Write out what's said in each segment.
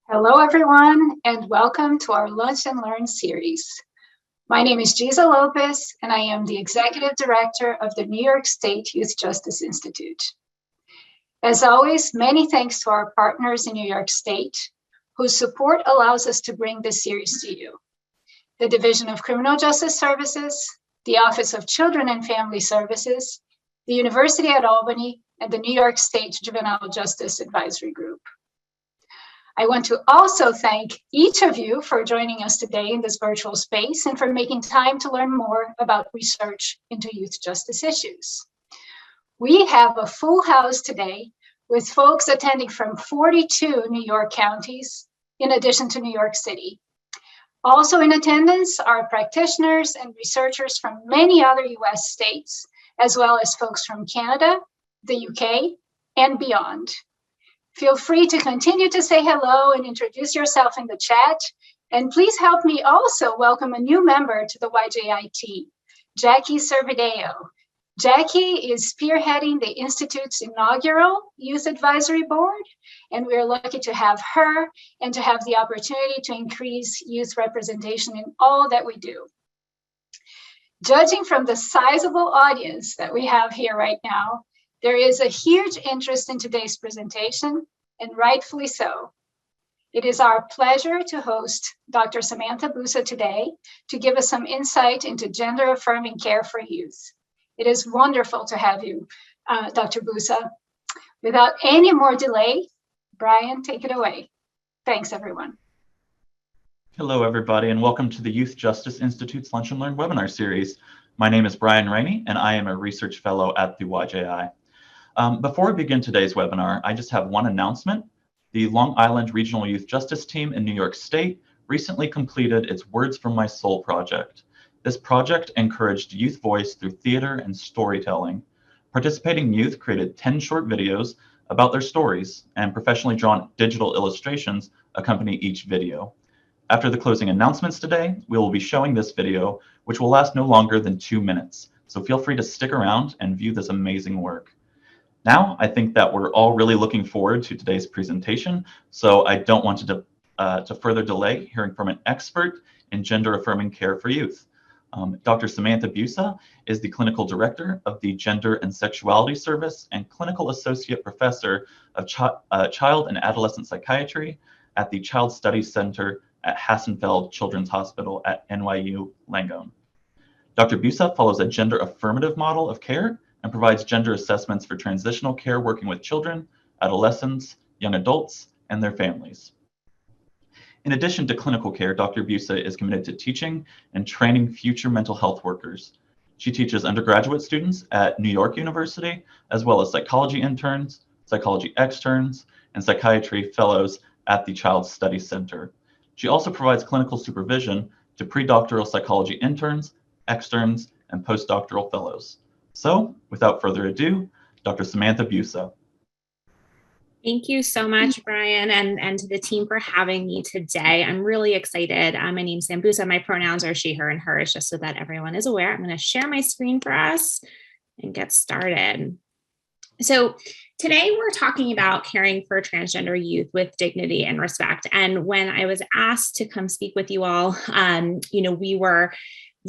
Hello, everyone, and welcome to our Lunch and Learn series. My name is Giza Lopez, and I am the Executive Director of the New York State Youth Justice Institute. As always, many thanks to our partners in New York State, whose support allows us to bring this series to you. The Division of Criminal Justice Services, the Office of Children and Family Services, the University at Albany, and the New York State Juvenile Justice Advisory Group. I want to also thank each of you for joining us today in this virtual space and for making time to learn more about research into youth justice issues. We have a full house today with folks attending from 42 New York counties, in addition to New York City. Also in attendance are practitioners and researchers from many other US states, as well as folks from Canada, the UK, and beyond. Feel free to continue to say hello and introduce yourself in the chat. And please help me also welcome a new member to the YJIT, Jackie Servideo. Jackie is spearheading the Institute's inaugural Youth Advisory Board, and we're lucky to have her and to have the opportunity to increase youth representation in all that we do. Judging from the sizable audience that we have here right now, there is a huge interest in today's presentation, and rightfully so. It is our pleasure to host Dr. Samantha Busa today to give us some insight into gender-affirming care for youth. It is wonderful to have you, Dr. Busa. Without any more delay, Brian, take it away. Thanks, everyone. Hello, everybody, and welcome to the Youth Justice Institute's Lunch and Learn webinar series. My name is Brian Rainey, and I am a research fellow at the YJI. Before we begin today's webinar, I just have one announcement. The Long Island Regional Youth Justice Team in New York State recently completed its Words from My Soul project. This project encouraged youth voice through theater and storytelling. Participating youth created 10 short videos about their stories, and professionally drawn digital illustrations accompany each video. After the closing announcements today, we will be showing this video, which will last no longer than 2 minutes. So feel free to stick around and view this amazing work. Now, I think that we're all really looking forward to today's presentation, so I don't want to further delay hearing from an expert in gender-affirming care for youth. Dr. Samantha Busa is the Clinical Director of the Gender and Sexuality Service and Clinical Associate Professor of Child and Adolescent Psychiatry at the Child Studies Center at Hassenfeld Children's Hospital at NYU Langone. Dr. Busa follows a gender affirmative model of care and provides gender assessments for transitional care working with children, adolescents, young adults, and their families. In addition to clinical care, Dr. Busa is committed to teaching and training future mental health workers. She teaches undergraduate students at New York University, as well as psychology interns, psychology externs, and psychiatry fellows at the Child Studies Center. She also provides clinical supervision to pre-doctoral psychology interns, externs, and postdoctoral fellows. So, without further ado, Dr. Samantha Busa. Thank you so much, Brian, and to the team for having me today. I'm really excited. My name's Sam Busa. My pronouns are she, her, and hers, just so that everyone is aware. I'm going to share my screen for us and get started. So today we're talking about caring for transgender youth with dignity and respect. And when I was asked to come speak with you all, we were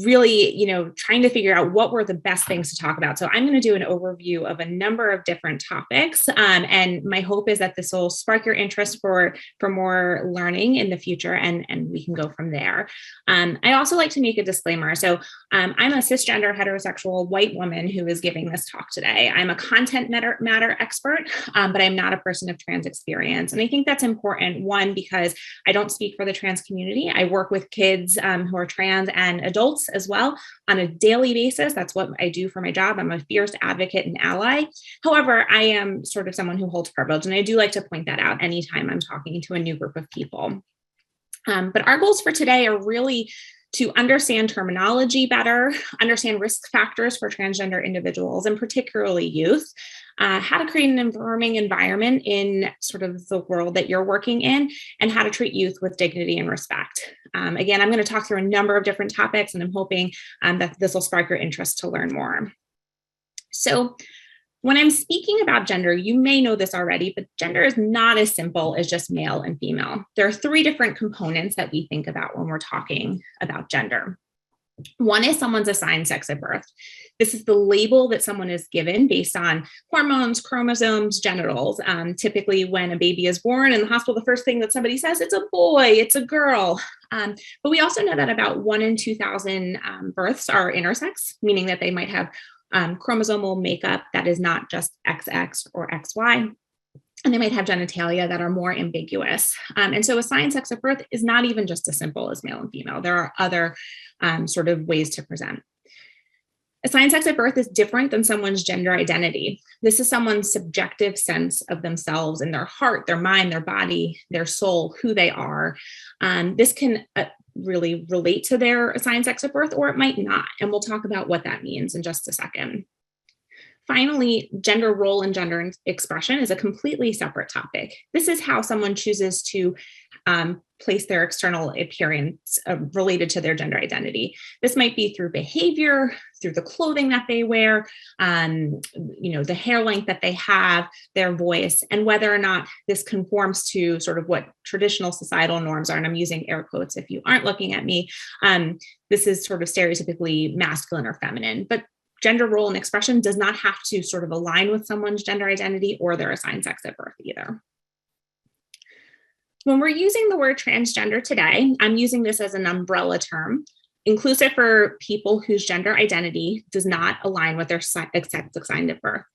really, trying to figure out what were the best things to talk about. So I'm going to do an overview of a number of different topics. And my hope is that this will spark your interest for more learning in the future, and we can go from there. I also like to make a disclaimer. So I'm a cisgender heterosexual white woman who is giving this talk today. I'm a content matter expert, but I'm not a person of trans experience. And I think that's important, one, because I don't speak for the trans community. I work with kids who are trans and adults as well on a daily basis. That's what I do for my job. I'm a fierce advocate and ally. However, I am sort of someone who holds privilege, and I do like to point that out anytime I'm talking to a new group of people. But our goals for today are really to understand terminology better, understand risk factors for transgender individuals, and particularly youth, how to create an affirming environment in sort of the world that you're working in, and how to treat youth with dignity and respect. Again, I'm going to talk through a number of different topics, and I'm hoping that this will spark your interest to learn more. So When I'm speaking about gender, you may know this already, but gender is not as simple as just male and female. There are 3 different components that we think about when we're talking about gender. One is someone's assigned sex at birth. This is the label that someone is given based on hormones, chromosomes, genitals. Typically, when a baby is born in the hospital, the first thing that somebody says, it's a boy, it's a girl. But we also know that about 1 in 2,000 births are intersex, meaning that they might have chromosomal makeup that is not just XX or XY. And they might have genitalia that are more ambiguous. And so assigned sex at birth is not even just as simple as male and female. There are other sort of ways to present. Assigned sex at birth is different than someone's gender identity. This is someone's subjective sense of themselves and their heart, their mind, their body, their soul, who they are. This can really relate to their assigned sex at birth, or it might not. And we'll talk about what that means in just a second. Finally, gender role and gender expression is a completely separate topic. This is how someone chooses to place their external appearance related to their gender identity. This might be through behavior, through the clothing that they wear, the hair length that they have, their voice, and whether or not this conforms to sort of what traditional societal norms are. And I'm using air quotes if you aren't looking at me. This is sort of stereotypically masculine or feminine, but gender role and expression does not have to sort of align with someone's gender identity or their assigned sex at birth either. When we're using the word transgender today, I'm using this as an umbrella term, inclusive for people whose gender identity does not align with their sex assigned at birth.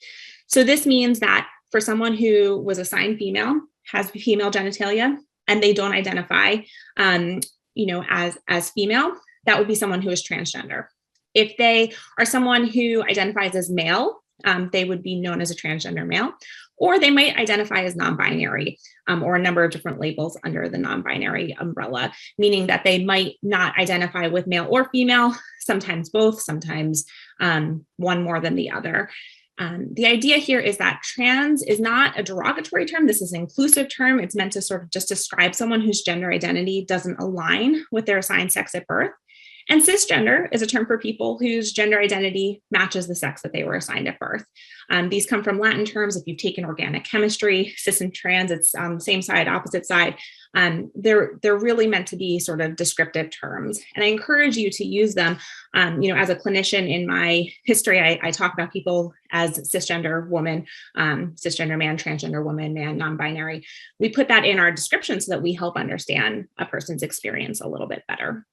So this means that for someone who was assigned female, has female genitalia, and they don't identify as female, that would be someone who is transgender. If they are someone who identifies as male, they would be known as a transgender male, or they might identify as non-binary, or a number of different labels under the non-binary umbrella, meaning that they might not identify with male or female, sometimes both, sometimes one more than the other. The idea here is that trans is not a derogatory term. This is an inclusive term. It's meant to sort of just describe someone whose gender identity doesn't align with their assigned sex at birth. And cisgender is a term for people whose gender identity matches the sex that they were assigned at birth. These come from Latin terms. If you've taken organic chemistry, cis and trans, it's same side, opposite side. They're really meant to be sort of descriptive terms. And I encourage you to use them. As a clinician in my history, I talk about people as cisgender woman, cisgender man, transgender woman, man, non-binary. We put that in our description so that we help understand a person's experience a little bit better.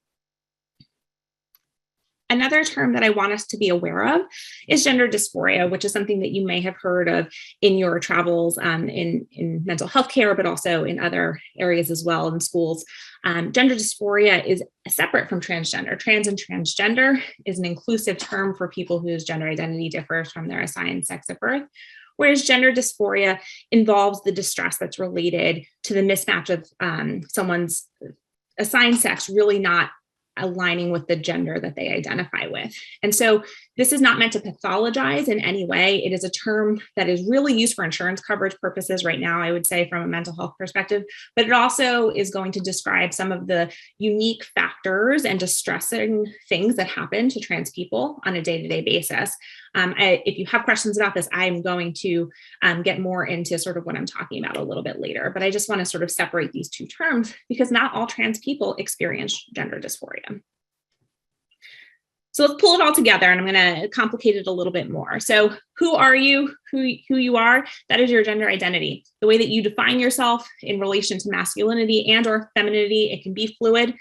Another term that I want us to be aware of is gender dysphoria, which is something that you may have heard of in your travels in mental health care, but also in other areas as well in schools. Gender dysphoria is separate from transgender. Trans and transgender is an inclusive term for people whose gender identity differs from their assigned sex at birth, whereas gender dysphoria involves the distress that's related to the mismatch of someone's assigned sex really not aligning with the gender that they identify with. And so this is not meant to pathologize in any way. It is a term that is really used for insurance coverage purposes right now, I would say, from a mental health perspective, but it also is going to describe some of the unique factors and distressing things that happen to trans people on a day-to-day basis. If you have questions about this, I'm going to get more into sort of what I'm talking about a little bit later, but I just want to sort of separate these two terms because not all trans people experience gender dysphoria. So let's pull it all together, and I'm going to complicate it a little bit more. So who are you? Who you are? That is your gender identity. The way that you define yourself in relation to masculinity and or femininity, it can be fluid.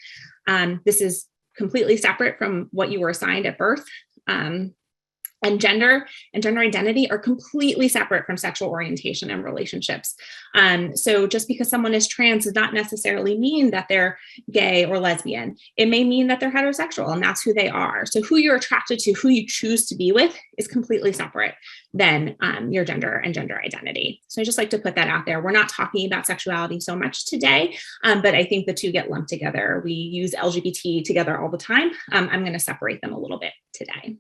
This is completely separate from what you were assigned at birth. And gender identity are completely separate from sexual orientation and relationships. So just because someone is trans does not necessarily mean that they're gay or lesbian. It may mean that they're heterosexual and that's who they are. So who you're attracted to, who you choose to be with is completely separate than your gender and gender identity. So I just like to put that out there. We're not talking about sexuality so much today, but I think the two get lumped together. We use LGBT together all the time. I'm going to separate them a little bit today.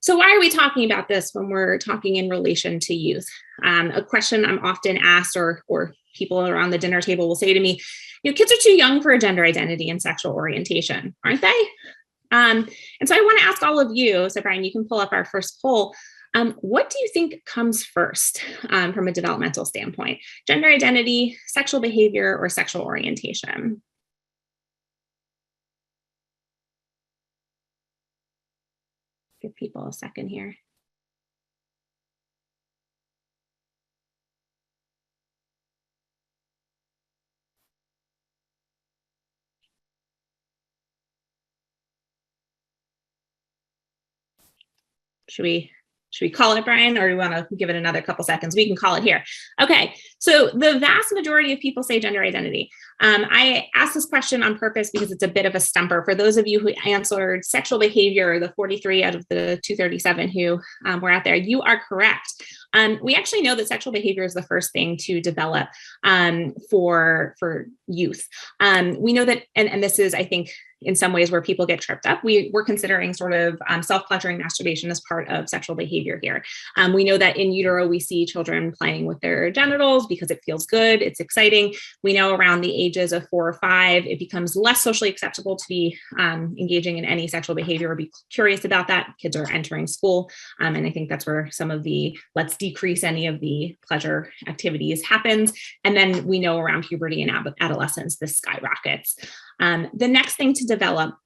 So why are we talking about this when we're talking in relation to youth? A question I'm often asked or people around the dinner table will say to me, kids are too young for a gender identity and sexual orientation, aren't they? And so I want to ask all of you, so Brian, you can pull up our first poll. What do you think comes first from a developmental standpoint? Gender identity, sexual behavior, or sexual orientation? Give people a second here. Should we call it, Brian, or do you want to give it another couple seconds? We can call it here. Okay, so the vast majority of people say gender identity. I asked this question on purpose because it's a bit of a stumper. For those of you who answered sexual behavior, the 43 out of the 237 who were out there, you are correct. We actually know that sexual behavior is the first thing to develop for youth. We know that, and this is, I think, in some ways where people get tripped up. We're considering sort of self-pleasuring masturbation as part of sexual behavior here. We know that in utero, we see children playing with their genitals because it feels good, it's exciting. We know around the ages of 4 or 5, it becomes less socially acceptable to be engaging in any sexual behavior or be curious about that. Kids are entering school. And I think that's where some of the let's decrease any of the pleasure activities happens. And then we know around puberty and adolescence, this skyrockets. The next thing to develop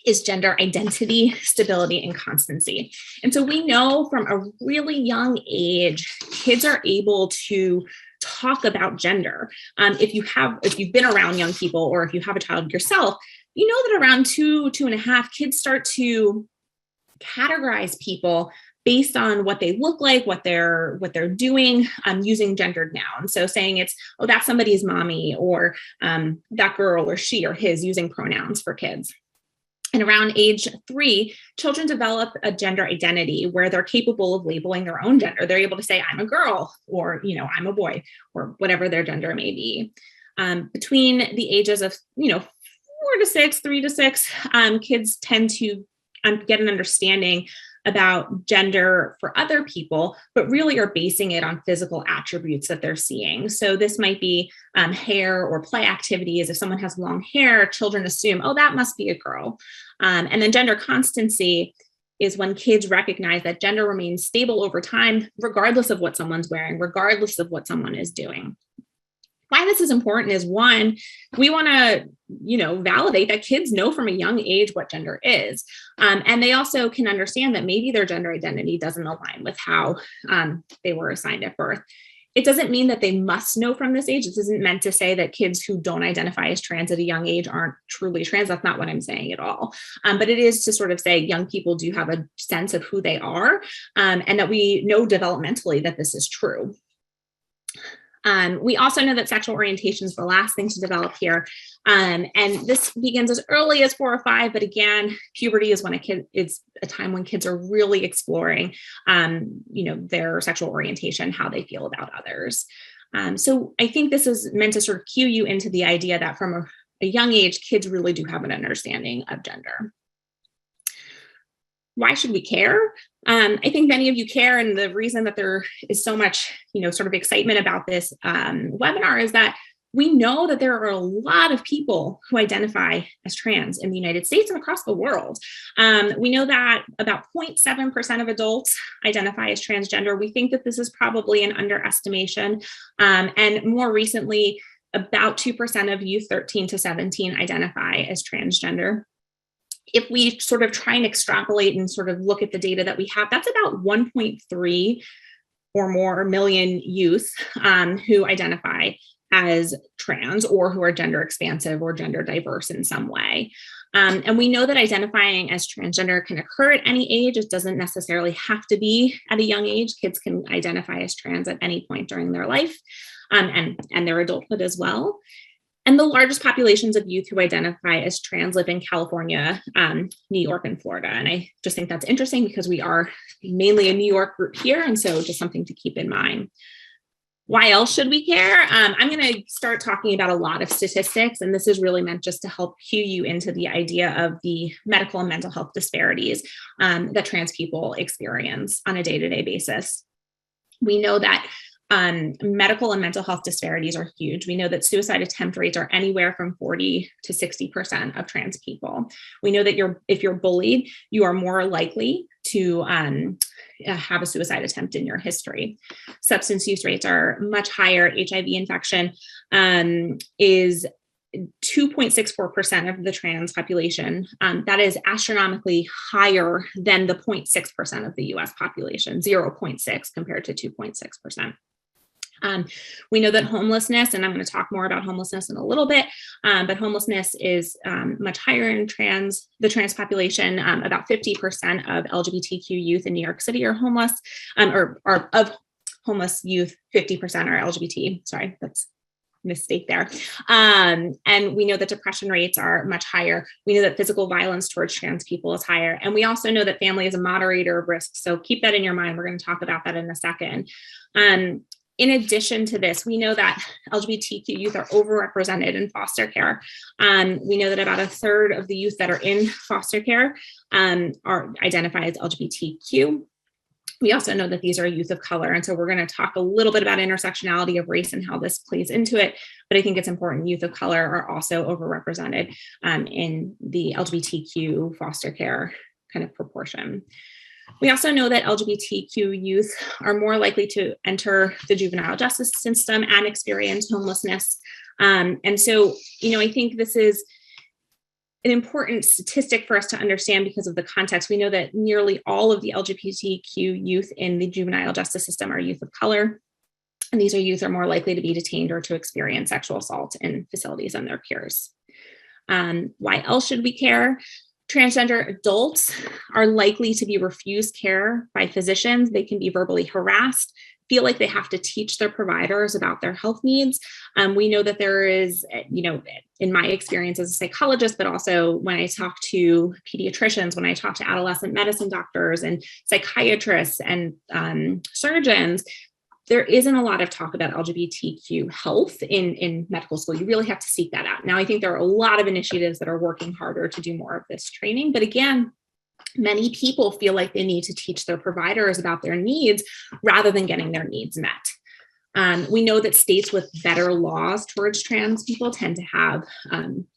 is gender identity, stability, and constancy. And so we know from a really young age, kids are able to talk about gender. If you've been around young people, or if you have a child yourself, you know that around 2.5, kids start to categorize people based on what they look like, what they're doing, using gendered nouns. So saying it's, oh, that's somebody's mommy, or that girl, or she, or his, using pronouns for kids. And around age 3, children develop a gender identity where they're capable of labeling their own gender. They're able to say, I'm a girl, or, I'm a boy, or whatever their gender may be. Between the ages of, 4 to 6, 3 to 6, kids tend to get an understanding about gender for other people, but really are basing it on physical attributes that they're seeing. So this might be hair or play activities. If someone has long hair, children assume, oh, that must be a girl. And then gender constancy is when kids recognize that gender remains stable over time, regardless of what someone's wearing, regardless of what someone is doing. Why this is important is, one, we want to, validate that kids know from a young age what gender is. And they also can understand that maybe their gender identity doesn't align with how they were assigned at birth. It doesn't mean that they must know from this age. This isn't meant to say that kids who don't identify as trans at a young age aren't truly trans. That's not what I'm saying at all. But it is to sort of say young people do have a sense of who they are, and that we know developmentally that this is true. We also know that sexual orientation is the last thing to develop here. And this begins as early as 4 or 5, but again, puberty is when it's a time when kids are really exploring, their sexual orientation, how they feel about others. So I think this is meant to sort of cue you into the idea that from a young age, kids really do have an understanding of gender. Why should we care? I think many of you care, and the reason that there is so much, sort of excitement about this webinar is that we know that there are a lot of people who identify as trans in the United States and across the world. We know that about 0.7% of adults identify as transgender. We think that this is probably an underestimation. And more recently, about 2% of youth 13 to 17 identify as transgender. If we sort of try and extrapolate and sort of look at the data that we have, that's about 1.3 or more million youth who identify as trans, or who are gender expansive or gender diverse in some way. And we know that identifying as transgender can occur at any age. It doesn't necessarily have to be at a young age. Kids can identify as trans at any point during their life, and their adulthood as well. And the largest populations of youth who identify as trans live in California, New York, and Florida. And I just think that's interesting because we are mainly a New York group here. And so just something to keep in mind. Why else should we care? I'm going to start talking about a lot of statistics, and this is really meant just to help cue you into the idea of the medical and mental health disparities that trans people experience on a day-to-day basis. We know that medical and mental health disparities are huge. We know that suicide attempt rates are anywhere from 40 to 60% of trans people. We know that if you're bullied, you are more likely to have a suicide attempt in your history. Substance use rates are much higher. HIV infection is 2.64% of the trans population. That is astronomically higher than the 0.6% of the US population, 0.6 compared to 2.6%. We know that homelessness, and I'm going to talk more about homelessness in a little bit, but homelessness is much higher in the trans population. About 50% of LGBTQ youth in New York City are homeless, or of homeless youth, 50% are LGBT. Sorry, that's a mistake there. And we know that depression rates are much higher. We know that physical violence towards trans people is higher. And we also know that family is a moderator of risk. So keep that in your mind. We're going to talk about that in a second. In addition to this, we know that LGBTQ youth are overrepresented in foster care. We know that about a third of the youth that are in foster care are identified as LGBTQ. We also know that these are youth of color. And so we're going to talk a little bit about intersectionality of race and how this plays into it. But I think it's important youth of color are also overrepresented in the LGBTQ foster care kind of proportion. We also know that LGBTQ youth are more likely to enter the juvenile justice system and experience homelessness. And so, I think this is an important statistic for us to understand because of the context. We know that nearly all of the LGBTQ youth in the juvenile justice system are youth of color. And these youth are more likely to be detained or to experience sexual assault in facilities than their peers. Why else should we care? Transgender adults are likely to be refused care by physicians. They can be verbally harassed, feel like they have to teach their providers about their health needs. We know that there is, in my experience as a psychologist, but also when I talk to pediatricians, when I talk to adolescent medicine doctors and psychiatrists and surgeons, there isn't a lot of talk about LGBTQ health in medical school. You really have to seek that out. Now, I think there are a lot of initiatives that are working harder to do more of this training. But again, many people feel like they need to teach their providers about their needs rather than getting their needs met. We know that states with better laws towards trans people tend to have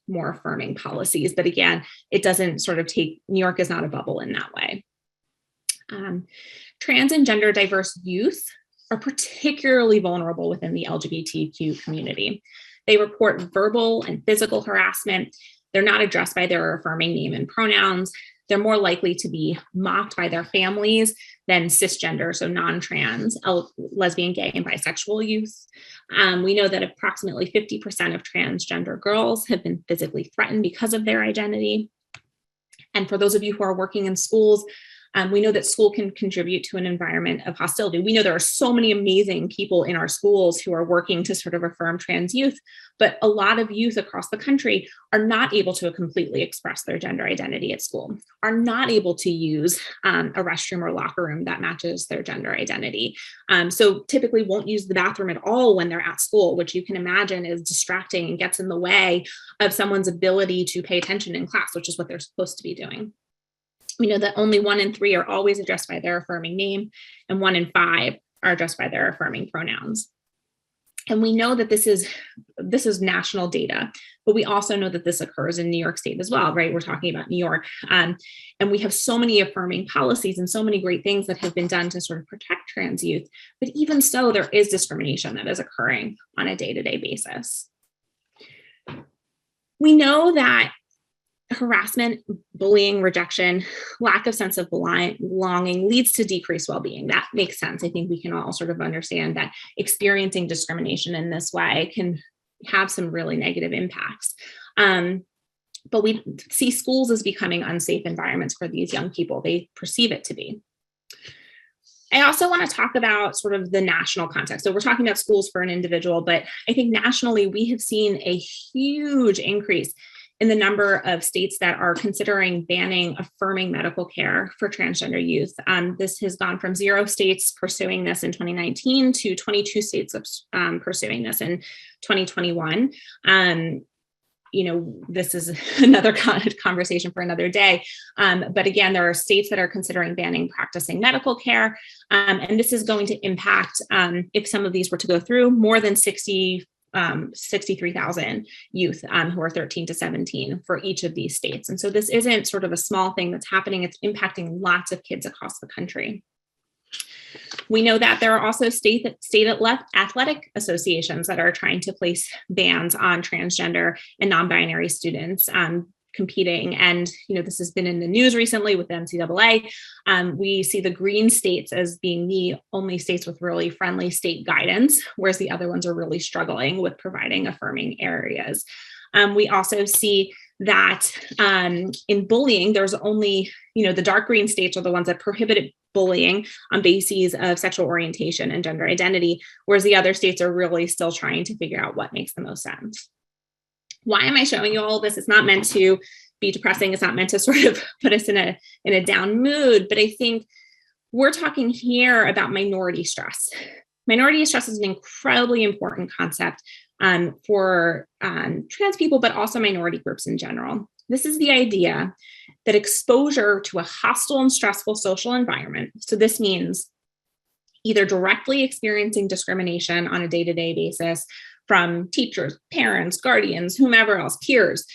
more affirming policies. But again, it doesn't New York is not a bubble in that way. Trans and gender diverse youth are particularly vulnerable within the LGBTQ community. They report verbal and physical harassment. They're not addressed by their affirming name and pronouns. They're more likely to be mocked by their families than cisgender, so non-trans, lesbian, gay, and bisexual youth. We know that approximately 50% of transgender girls have been physically threatened because of their identity. And for those of you who are working in schools, we know that school can contribute to an environment of hostility. We know there are so many amazing people in our schools who are working to sort of affirm trans youth, but a lot of youth across the country are not able to completely express their gender identity at school, are not able to use a restroom or locker room that matches their gender identity. So typically won't use the bathroom at all when they're at school, which you can imagine is distracting and gets in the way of someone's ability to pay attention in class, which is what they're supposed to be doing. We know that only 1 in 3 are always addressed by their affirming name, and 1 in 5 are addressed by their affirming pronouns. And we know that this is national data, but we also know that this occurs in New York State as well, right? We're talking about New York. And we have so many affirming policies and so many great things that have been done to sort of protect trans youth. But even so, there is discrimination that is occurring on a day-to-day basis. We know that harassment, bullying, rejection, lack of sense of belonging leads to decreased well-being. That makes sense. I think we can all sort of understand that experiencing discrimination in this way can have some really negative impacts. But we see schools as becoming unsafe environments for these young people. They perceive it to be. I also want to talk about sort of the national context. So we're talking about schools for an individual, but I think nationally we have seen a huge increase in the number of states that are considering banning affirming medical care for transgender youth. This has gone from 0 states pursuing this in 2019 to 22 states pursuing this in 2021. This is another conversation for another day. But again, there are states that are considering banning practicing medical care. And this is going to impact, if some of these were to go through, more than 63,000 youth who are 13 to 17 for each of these states. And so this isn't sort of a small thing that's happening. It's impacting lots of kids across the country. We know that there are also state athletic associations that are trying to place bans on transgender and non-binary students competing. And, this has been in the news recently with the NCAA. We see the green states as being the only states with really friendly state guidance, whereas the other ones are really struggling with providing affirming areas. We also see that in bullying, there's only, the dark green states are the ones that prohibited bullying on bases of sexual orientation and gender identity, whereas the other states are really still trying to figure out what makes the most sense. Why am I showing you all this? It's not meant to be depressing. It's not meant to sort of put us in a down mood, but I think we're talking here about minority stress. Minority stress is an incredibly important concept for trans people, but also minority groups in general. This is the idea that exposure to a hostile and stressful social environment, so this means either directly experiencing discrimination on a day-to-day basis from teachers, parents, guardians, whomever else, peers,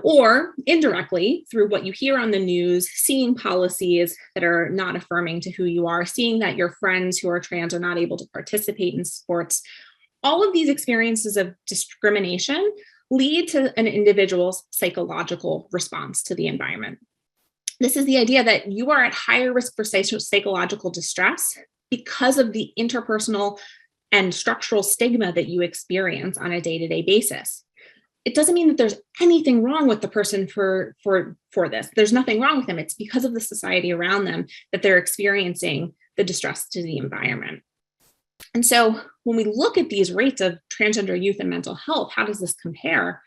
or indirectly through what you hear on the news, seeing policies that are not affirming to who you are, seeing that your friends who are trans are not able to participate in sports. All of these experiences of discrimination lead to an individual's psychological response to the environment. This is the idea that you are at higher risk for psychological distress because of the interpersonal and structural stigma that you experience on a day-to-day basis. It doesn't mean that there's anything wrong with the person for this. There's nothing wrong with them. It's because of the society around them that they're experiencing the distress to the environment. And so when we look at these rates of transgender youth and mental health, how does this compare?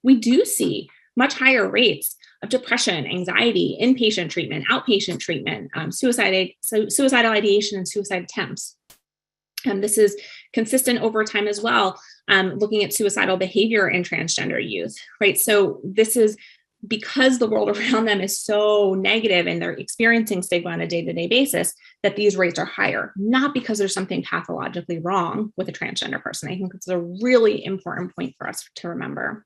We do see much higher rates of depression, anxiety, inpatient treatment, outpatient treatment, suicidal ideation, and suicide attempts. This is consistent over time as well, looking at suicidal behavior in transgender youth, right? So this is because the world around them is so negative and they're experiencing stigma on a day-to-day basis that these rates are higher, not because there's something pathologically wrong with a transgender person. I think it's a really important point for us to remember.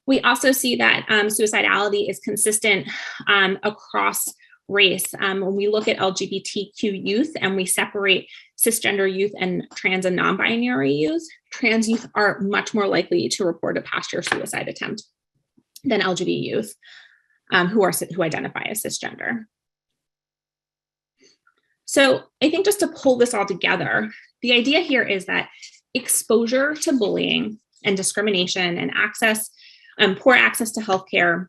We also see that suicidality is consistent across race. When we look at LGBTQ youth and we separate cisgender youth and trans and non-binary youth, trans youth are much more likely to report a past-year suicide attempt than LGBT youth who identify as cisgender. So I think just to pull this all together, the idea here is that exposure to bullying and discrimination and poor access to healthcare,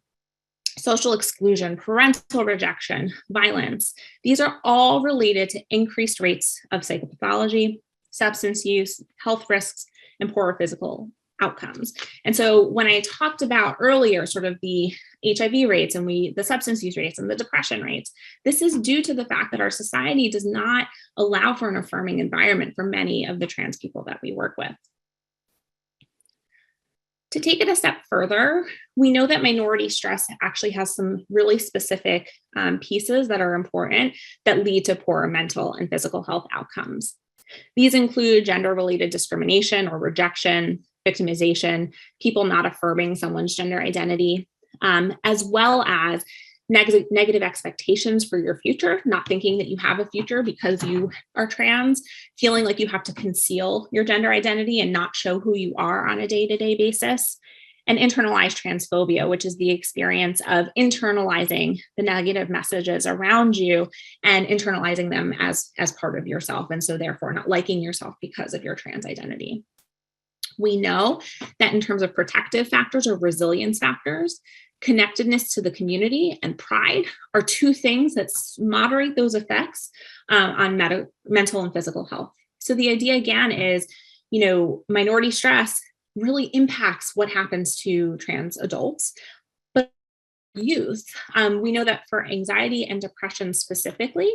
social exclusion, parental rejection, violence, these are all related to increased rates of psychopathology, substance use, health risks, and poorer physical outcomes. And so when I talked about earlier sort of the HIV rates and the substance use rates and the depression rates, this is due to the fact that our society does not allow for an affirming environment for many of the trans people that we work with. To take it a step further, we know that minority stress actually has some really specific pieces that are important that lead to poorer mental and physical health outcomes. These include gender-related discrimination or rejection, victimization, people not affirming someone's gender identity, as well as negative expectations for your future, not thinking that you have a future because you are trans, feeling like you have to conceal your gender identity and not show who you are on a day-to-day basis, and internalized transphobia, which is the experience of internalizing the negative messages around you and internalizing them as part of yourself, and so therefore not liking yourself because of your trans identity. We know that in terms of protective factors or resilience factors, connectedness to the community and pride are two things that moderate those effects on mental and physical health. So the idea again is, minority stress really impacts what happens to trans adults, but youth, we know that for anxiety and depression specifically,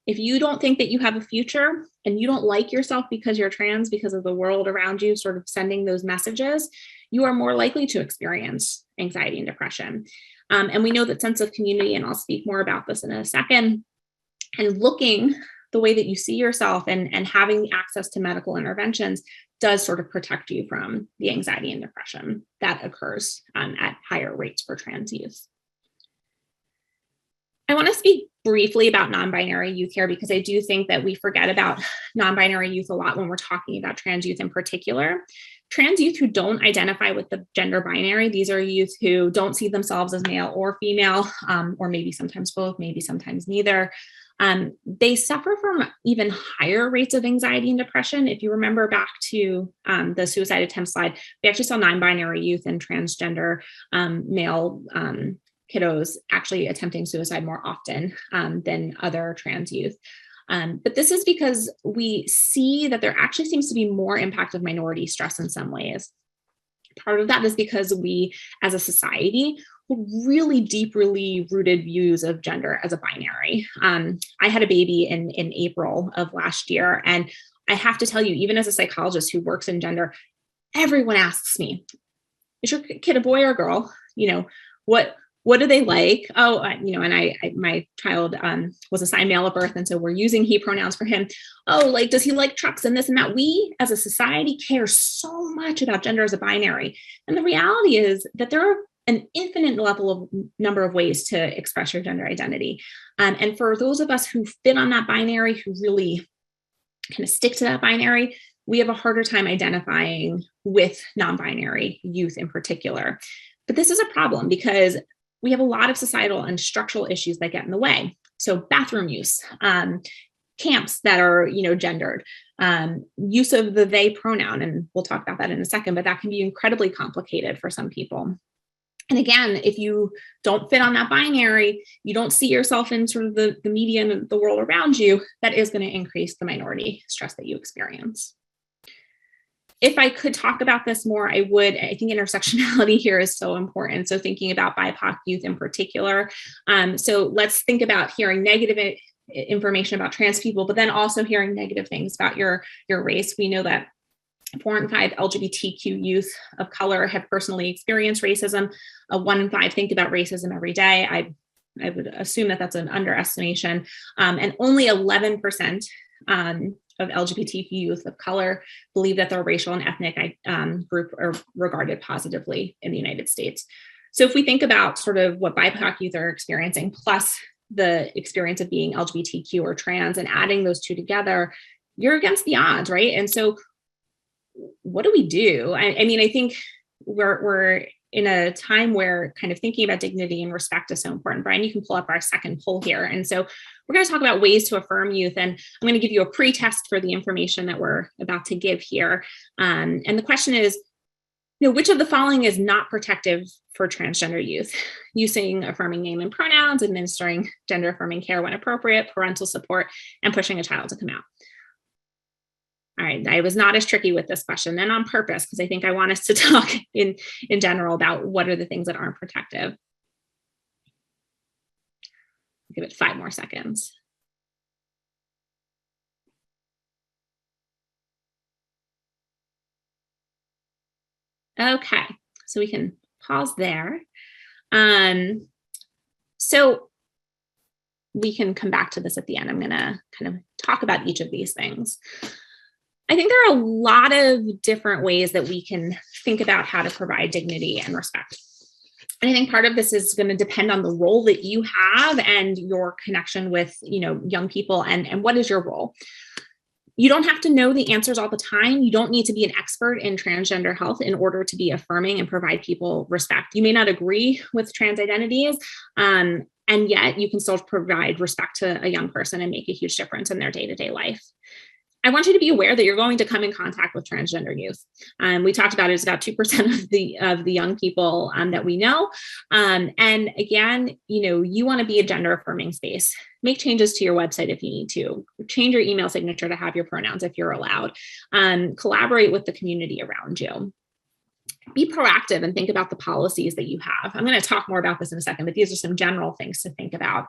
if you don't think that you have a future and you don't like yourself because you're trans, because of the world around you sort of sending those messages, you are more likely to experience anxiety and depression. And we know that sense of community, and I'll speak more about this in a second, and looking the way that you see yourself and having access to medical interventions does sort of protect you from the anxiety and depression that occurs at higher rates for trans youth. I want to speak briefly about non-binary youth here, because I do think that we forget about non-binary youth a lot when we're talking about trans youth in particular. Trans youth who don't identify with the gender binary, these are youth who don't see themselves as male or female, or maybe sometimes both, maybe sometimes neither. They suffer from even higher rates of anxiety and depression. If you remember back to the suicide attempt slide, we actually saw non-binary youth and transgender male kiddos actually attempting suicide more often than other trans youth. But this is because we see that there actually seems to be more impact of minority stress in some ways. Part of that is because we, as a society, hold really deeply rooted views of gender as a binary. I had a baby in April of last year, and I have to tell you, even as a psychologist who works in gender, everyone asks me, is your kid a boy or a girl? What do they like? And my child was assigned male at birth, and so we're using he pronouns for him. Does he like trucks and this and that? We as a society care so much about gender as a binary. And the reality is that there are an infinite number of ways to express your gender identity. And for those of us who fit on that binary, who really kind of stick to that binary, we have a harder time identifying with non-binary youth in particular. But this is a problem because we have a lot of societal and structural issues that get in the way. So bathroom use, camps that are, gendered, use of the they pronoun, and we'll talk about that in a second, but that can be incredibly complicated for some people. And again, if you don't fit on that binary, you don't see yourself in sort of the media and the world around you, that is going to increase the minority stress that you experience. If I could talk about this more, I would. I think intersectionality here is so important. So thinking about BIPOC youth in particular. So let's think about hearing negative information about trans people, but then also hearing negative things about your race. We know that 4 in 5 LGBTQ youth of color have personally experienced racism. 1 in 5 think about racism every day. I would assume that that's an underestimation. And only 11% of LGBTQ youth of color believe that their racial and ethnic group are regarded positively in the United States. So if we think about sort of what BIPOC youth are experiencing, plus the experience of being LGBTQ or trans, and adding those two together, you're against the odds, right? And so what do we do? I mean, I think we're in a time where kind of thinking about dignity and respect is so important. Brian, you can pull up our second poll here. And so we're going to talk about ways to affirm youth. And I'm going to give you a pre-test for the information that we're about to give here. And the question is, which of the following is not protective for transgender youth? Using affirming name and pronouns, administering gender affirming care when appropriate, parental support, and pushing a child to come out. All right, I was not as tricky with this question, and on purpose, because I think I want us to talk in general about what are the things that aren't protective. Give it 5 more seconds. Okay, so we can pause there. So we can come back to this at the end. I'm going to kind of talk about each of these things. I think there are a lot of different ways that we can think about how to provide dignity and respect. And I think part of this is going to depend on the role that you have and your connection with, young people, and what is your role. You don't have to know the answers all the time. You don't need to be an expert in transgender health in order to be affirming and provide people respect. You may not agree with trans identities, and yet you can still provide respect to a young person and make a huge difference in their day-to-day life. I want you to be aware that you're going to come in contact with transgender youth. We talked about it's about 2% of the young people that we know. And again, you want to be a gender affirming space. Make changes to your website if you need to. Change your email signature to have your pronouns if you're allowed. Collaborate with the community around you. Be proactive and think about the policies that you have. I'm going to talk more about this in a second, but these are some general things to think about.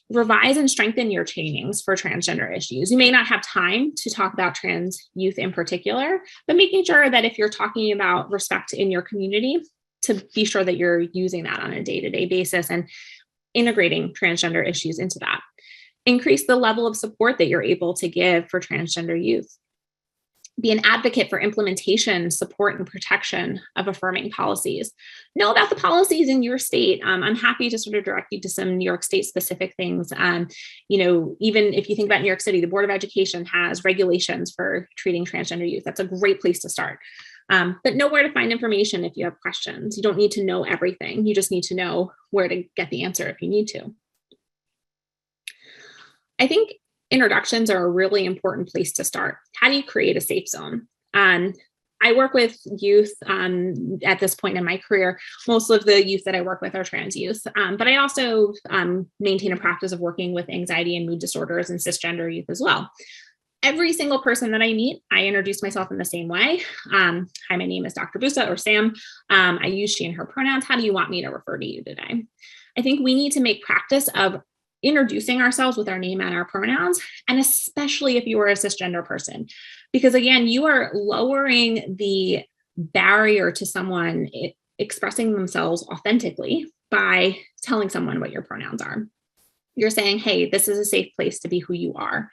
Revise and strengthen your trainings for transgender issues. You may not have time to talk about trans youth in particular, but making sure that if you're talking about respect in your community, to be sure that you're using that on a day-to-day basis and integrating transgender issues into that. Increase the level of support that you're able to give for transgender youth. Be an advocate for implementation, support, and protection of affirming policies. Know about the policies in your state. I'm happy to sort of direct you to some New York State specific things. Even if you think about New York City, the Board of Education has regulations for treating transgender youth. That's a great place to start. But know where to find information if you have questions. You don't need to know everything. You just need to know where to get the answer if you need to. I think introductions are a really important place to start. How do you create a safe zone? I work with youth at this point in my career. Most of the youth that I work with are trans youth, but I also maintain a practice of working with anxiety and mood disorders and cisgender youth as well. Every single person that I meet, I introduce myself in the same way. Hi, my name is Dr. Busa or Sam. I use she and her pronouns. How do you want me to refer to you today? I think we need to make practice of introducing ourselves with our name and our pronouns, and especially if you are a cisgender person, because again, you are lowering the barrier to someone expressing themselves authentically by telling someone what your pronouns are. You're saying, hey, this is a safe place to be who you are.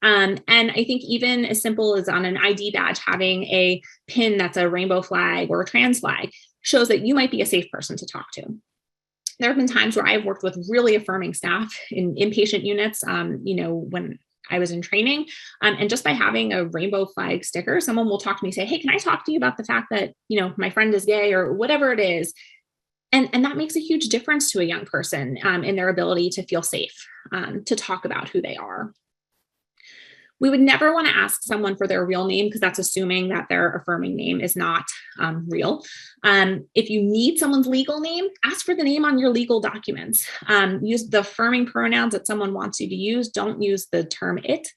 And I think even as simple as on an ID badge, having a pin that's a rainbow flag or a trans flag shows that you might be a safe person to talk to. There have been times where I've worked with really affirming staff in inpatient units, when I was in training, and just by having a rainbow flag sticker, someone will talk to me, say, hey, can I talk to you about the fact that, my friend is gay or whatever it is. And that makes a huge difference to a young person in their ability to feel safe, to talk about who they are. We would never want to ask someone for their real name because that's assuming that their affirming name is not real. If you need someone's legal name, ask for the name on your legal documents. Use the affirming pronouns that someone wants you to use. Don't use the term it.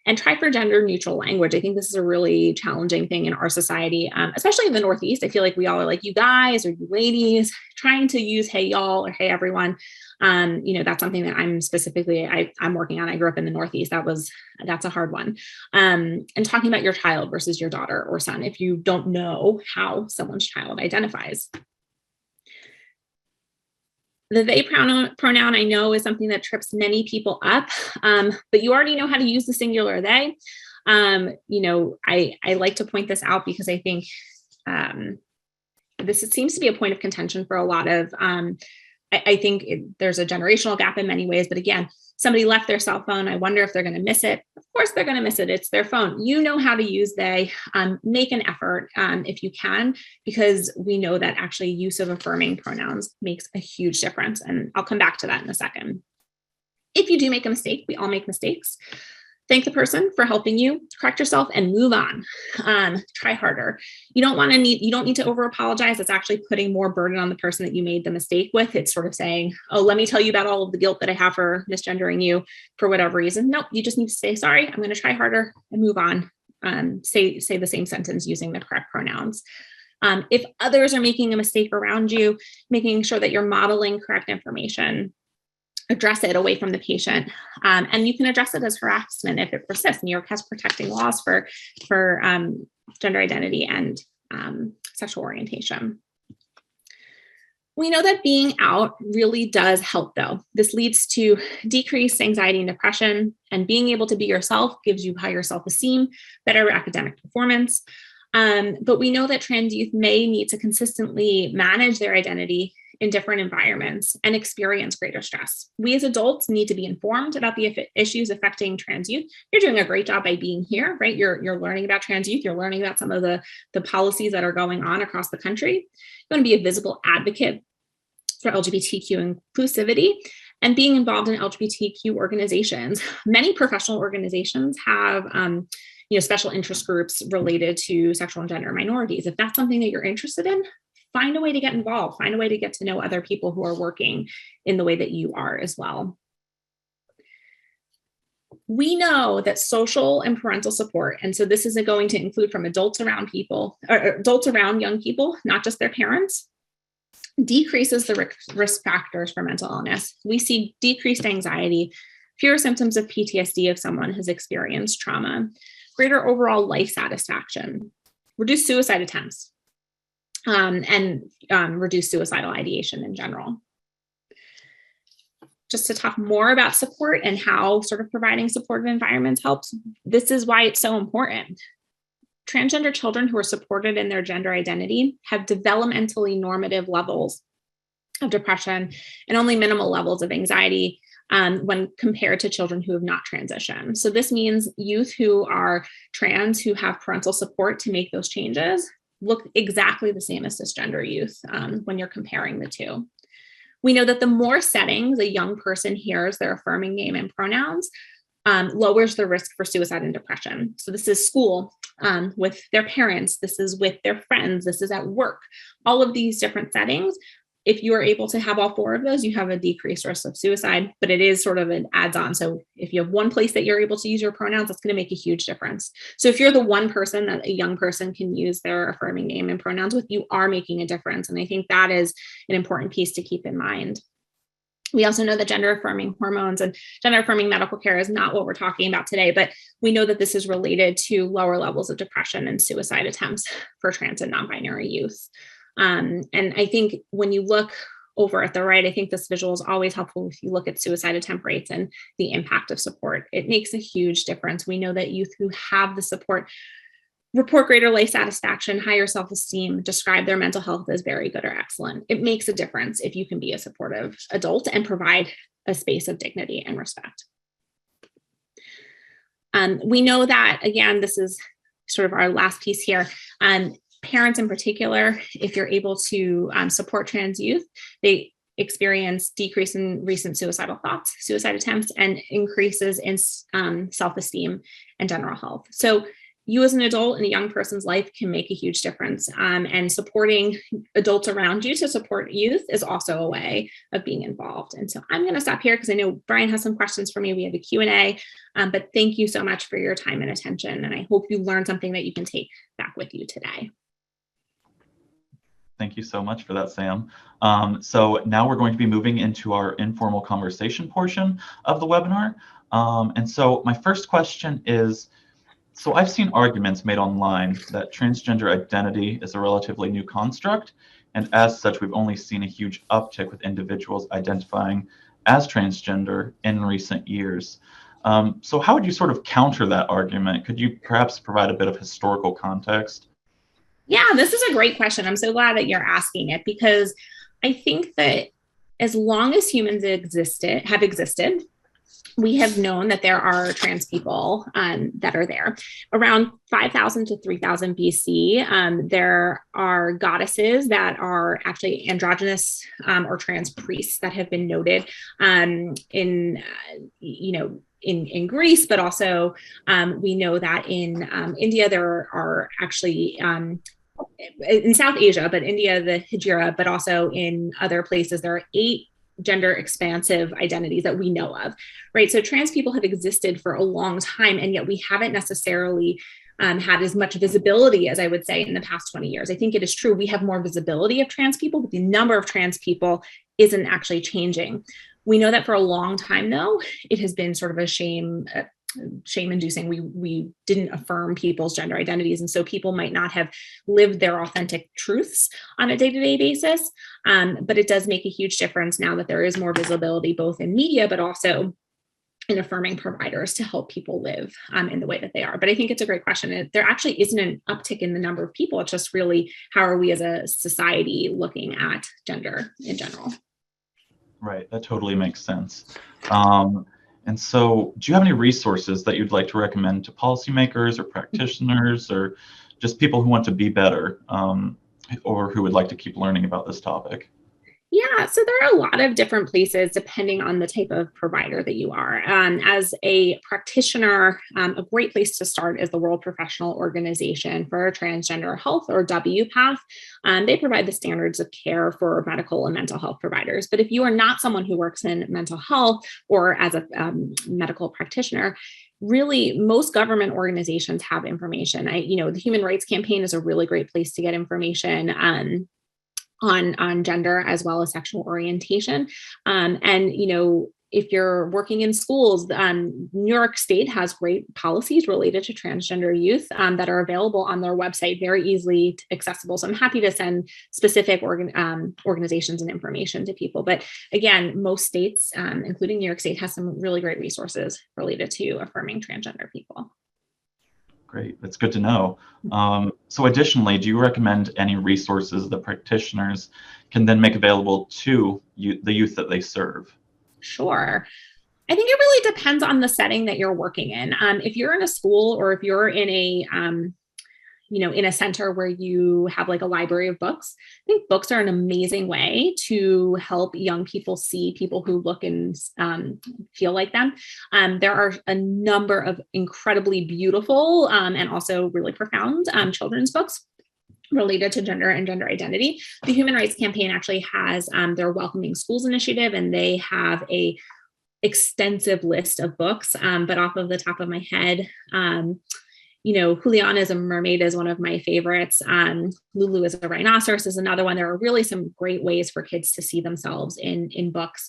And try for gender neutral language. I think this is a really challenging thing in our society, especially in the Northeast. I feel like we all are like, you guys or you ladies, trying to use hey y'all or hey everyone. That's something that I'm working on. I grew up in the Northeast. That's a hard one. And talking about your child versus your daughter or son, if you don't know how someone's child identifies. The they pronoun I know is something that trips many people up, but you already know how to use the singular they. I like to point this out because I think it seems to be a point of contention for a lot of I think there's a generational gap in many ways, but again, somebody left their cell phone. I wonder if they're going to miss it. Of course, they're going to miss it. It's their phone. You know how to use they. Make an effort if you can, because we know that actually use of affirming pronouns makes a huge difference. And I'll come back to that in a second. If you do make a mistake, we all make mistakes. Thank the person for helping you, correct yourself, and move on. Try harder. You don't need to over apologize. It's actually putting more burden on the person that you made the mistake with. It's sort of saying, oh, let me tell you about all of the guilt that I have for misgendering you for whatever reason. Nope, you just need to say, sorry, I'm going to try harder and move on. Say the same sentence using the correct pronouns. If others are making a mistake around you, making sure that you're modeling correct information. Address it away from the patient. And you can address it as harassment if it persists. New York has protecting laws for gender identity and sexual orientation. We know that being out really does help, though. This leads to decreased anxiety and depression, and being able to be yourself gives you higher self-esteem, better academic performance. But we know that trans youth may need to consistently manage their identity in different environments and experience greater stress. We as adults need to be informed about the issues affecting trans youth. You're doing a great job by being here, right? You're learning about trans youth. You're learning about some of the policies that are going on across the country. You want to be a visible advocate for LGBTQ inclusivity and being involved in LGBTQ organizations. Many professional organizations have special interest groups related to sexual and gender minorities. If that's something that you're interested in, find a way to get involved, find a way to get to know other people who are working in the way that you are as well. We know that social and parental support, and so this is going to include from adults around young people, not just their parents, decreases the risk factors for mental illness. We see decreased anxiety, fewer symptoms of PTSD if someone has experienced trauma, greater overall life satisfaction, reduced suicide attempts, and reduce suicidal ideation in general. Just to talk more about support and how sort of providing supportive environments helps, this is why it's so important. transgender children who are supported in their gender identity have developmentally normative levels of depression and only minimal levels of anxiety when compared to children who have not transitioned. So this means youth who are trans, who have parental support to make those changes, look exactly the same as cisgender youth when you're comparing the two. We know that the more settings a young person hears their affirming name and pronouns, lowers the risk for suicide and depression. So this is school with their parents, this is with their friends, this is at work, all of these different settings. If you are able to have all four of those, you have a decreased risk of suicide, but it is sort of an adds-on. So if you have one place that you're able to use your pronouns, that's going to make a huge difference. So if you're the one person that a young person can use their affirming name and pronouns with, you are making a difference. And I think that is an important piece to keep in mind. We also know that gender affirming hormones and gender affirming medical care is not what we're talking about today, but we know that this is related to lower levels of depression and suicide attempts for trans and non-binary youth. And I think when you look over at the right, I think this visual is always helpful if you look at suicide attempt rates and the impact of support. It makes a huge difference. We know that youth who have the support report greater life satisfaction, higher self-esteem, describe their mental health as very good or excellent. It makes a difference if you can be a supportive adult and provide a space of dignity and respect. We know that, again, this is sort of our last piece here. Parents in particular, if you're able to support trans youth, they experience decrease in recent suicidal thoughts, suicide attempts, and increases in self-esteem and general health. So you as an adult in a young person's life can make a huge difference. And supporting adults around you to support youth is also a way of being involved. And so I'm going to stop here because I know Brian has some questions for me. We have a Q&A, but thank you so much for your time and attention. And I hope you learned something that you can take back with you today. Thank you so much for that, Sam. So now we're going to be moving into our informal conversation portion of the webinar. And so my first question is, so I've seen arguments made online that transgender identity is a relatively new construct, and as such, we've only seen a huge uptick with individuals identifying as transgender in recent years. So how would you sort of counter that argument? Could you perhaps provide a bit of historical context? Yeah, this is a great question. I'm so glad that you're asking it, because I think that as long as humans have existed, we have known that there are trans people that are there. Around 5,000 to 3,000 BC, there are goddesses that are actually androgynous or trans priests that have been noted in in Greece, but also we know that in India there are actually in South Asia, but India, the Hijra, but also in other places, there are 8 gender expansive identities that we know of, right? So trans people have existed for a long time, and yet we haven't necessarily had as much visibility as I would say in the past 20 years. I think it is true. We have more visibility of trans people, but the number of trans people isn't actually changing. We know that for a long time, though, it has been sort of a shame-inducing. We didn't affirm people's gender identities, and so people might not have lived their authentic truths on a day-to-day basis. But it does make a huge difference now that there is more visibility, both in media, but also in affirming providers to help people live in the way that they are. But I think it's a great question. There actually isn't an uptick in the number of people. It's just really, how are we as a society looking at gender in general? Right, that totally makes sense. And so do you have any resources that you'd like to recommend to policymakers or practitioners or just people who want to be better or who would like to keep learning about this topic? Yeah, so there are a lot of different places depending on the type of provider that you are. As a practitioner, a great place to start is the World Professional Organization for Transgender Health, or WPATH. They provide the standards of care for medical and mental health providers. But if you are not someone who works in mental health or as a medical practitioner, really, most government organizations have information. The Human Rights Campaign is a really great place to get information on gender as well as sexual orientation. If you're working in schools, New York State has great policies related to transgender youth that are available on their website, very easily accessible. So I'm happy to send specific organizations and information to people. But again, most states, including New York State, has some really great resources related to affirming transgender people. Great, that's good to know. So additionally, do you recommend any resources that practitioners can then make available to the youth that they serve? Sure. I think it really depends on the setting that you're working in. If you're in a school or if you're in a in a center where you have like a library of books, I think books are an amazing way to help young people see people who look and feel like them. There are a number of incredibly beautiful and also really profound children's books related to gender and gender identity. The Human Rights Campaign actually has their Welcoming Schools initiative, and they have a extensive list of books. But off of the top of my head, Juliana is a mermaid is one of my favorites. Lulu is a rhinoceros is another one. There are really some great ways for kids to see themselves in books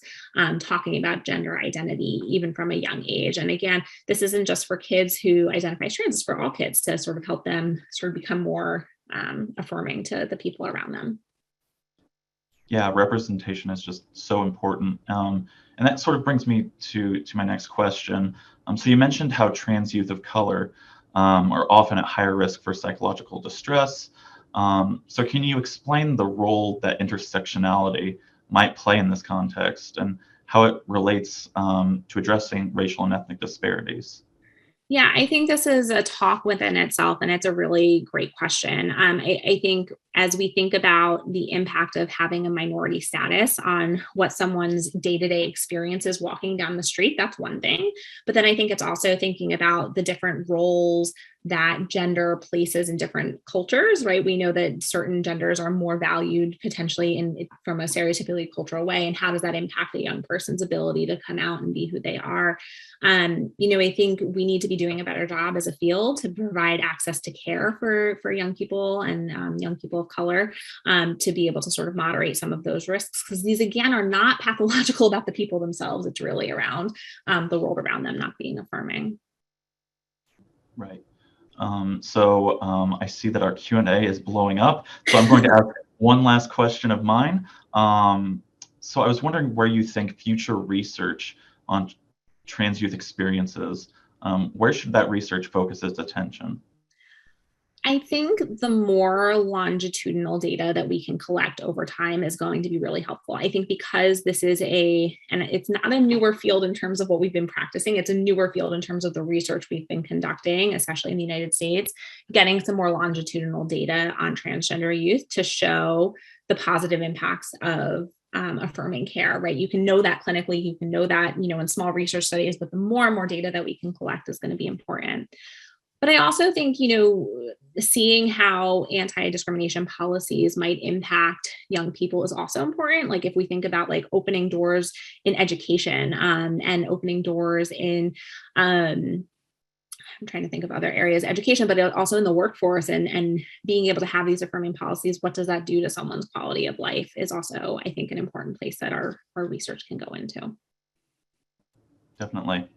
talking about gender identity, even from a young age. And again, this isn't just for kids who identify as trans, it's for all kids to sort of help them sort of become more affirming to the people around them. Yeah, representation is just so important. And that sort of brings me to my next question. So you mentioned how trans youth of color are often at higher risk for psychological distress. So can you explain the role that intersectionality might play in this context and how it relates to addressing racial and ethnic disparities? Yeah, I think this is a talk within itself, and it's a really great question. I think as we think about the impact of having a minority status on what someone's day-to-day experience is walking down the street, that's one thing. But then I think it's also thinking about the different roles that gender places in different cultures, right? We know that certain genders are more valued potentially from a stereotypically cultural way. And how does that impact a young person's ability to come out and be who they are? I think we need to be doing a better job as a field to provide access to care for young people and young people of color to be able to sort of moderate some of those risks. Because these, again, are not pathological about the people themselves. It's really around the world around them not being affirming. Right. I see that our Q&A is blowing up. So I'm going to ask one last question of mine. So I was wondering where you think future research on trans youth experiences, where should that research focus its attention? I think the more longitudinal data that we can collect over time is going to be really helpful. I think because this is and it's not a newer field in terms of what we've been practicing, it's a newer field in terms of the research we've been conducting, especially in the United States, getting some more longitudinal data on transgender youth to show the positive impacts of affirming care, right? You can know that clinically, you can know that, in small research studies, but the more and more data that we can collect is going to be important. But I also think, seeing how anti-discrimination policies might impact young people is also important. Like if we think about like opening doors in education and opening doors in, I'm trying to think of other areas, education, but also in the workforce and being able to have these affirming policies, what does that do to someone's quality of life is also, I think, an important place that our research can go into. Definitely.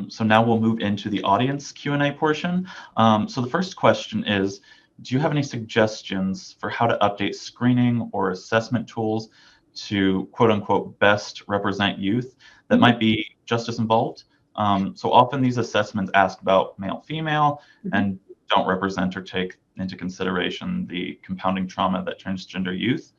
So now we'll move into the audience Q&A portion. So the first question is, do you have any suggestions for how to update screening or assessment tools to quote unquote best represent youth that might be justice involved? So often these assessments ask about male, female, and don't represent or take into consideration the compounding trauma that transgender youth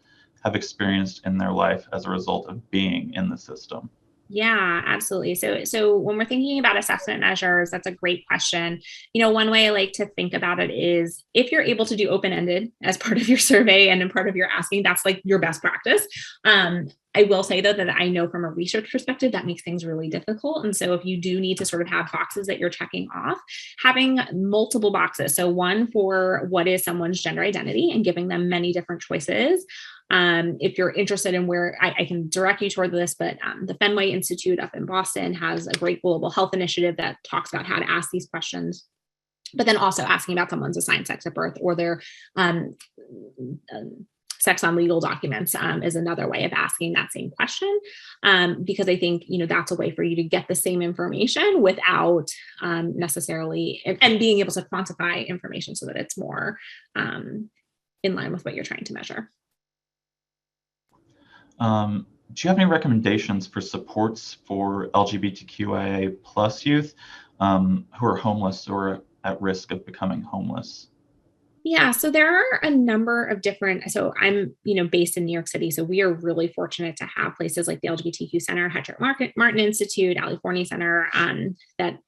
have experienced in their life as a result of being in the system. Yeah, absolutely. So when we're thinking about assessment measures, that's a great question. One way I like to think about it is if you're able to do open-ended as part of your survey and in part of your asking, that's like your best practice. I will say, though, that I know from a research perspective, that makes things really difficult. And so if you do need to sort of have boxes that you're checking off, having multiple boxes. So one for what is someone's gender identity and giving them many different choices. If you're interested in where I can direct you toward this, but the Fenway Institute up in Boston has a great global health initiative that talks about how to ask these questions, but then also asking about someone's assigned sex at birth or their sex on legal documents is another way of asking that same question, because I think, that's a way for you to get the same information without necessarily, and being able to quantify information so that it's more in line with what you're trying to measure. Do you have any recommendations for supports for LGBTQIA+ youth who are homeless or at risk of becoming homeless? Yeah, so there are a number of different, so I'm, based in New York City. So we are really fortunate to have places like the LGBTQ Center, Hedrick Martin Institute, Ali Forney Center, that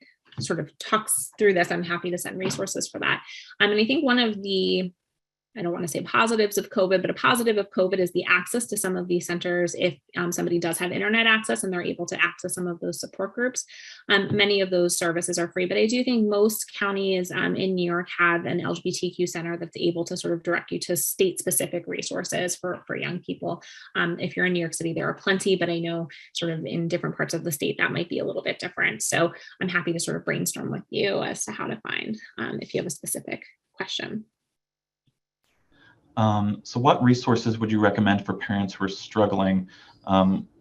sort of talks through this. I'm happy to send resources for that. And I think one of the, I don't want to say positives of COVID, but a positive of COVID is the access to some of these centers. If somebody does have internet access and they're able to access some of those support groups, many of those services are free. But I do think most counties in New York have an LGBTQ center that's able to sort of direct you to state-specific resources for young people. If you're in New York City, there are plenty, but I know sort of in different parts of the state that might be a little bit different. So I'm happy to sort of brainstorm with you as to how to find if you have a specific question. So what resources would you recommend for parents who are struggling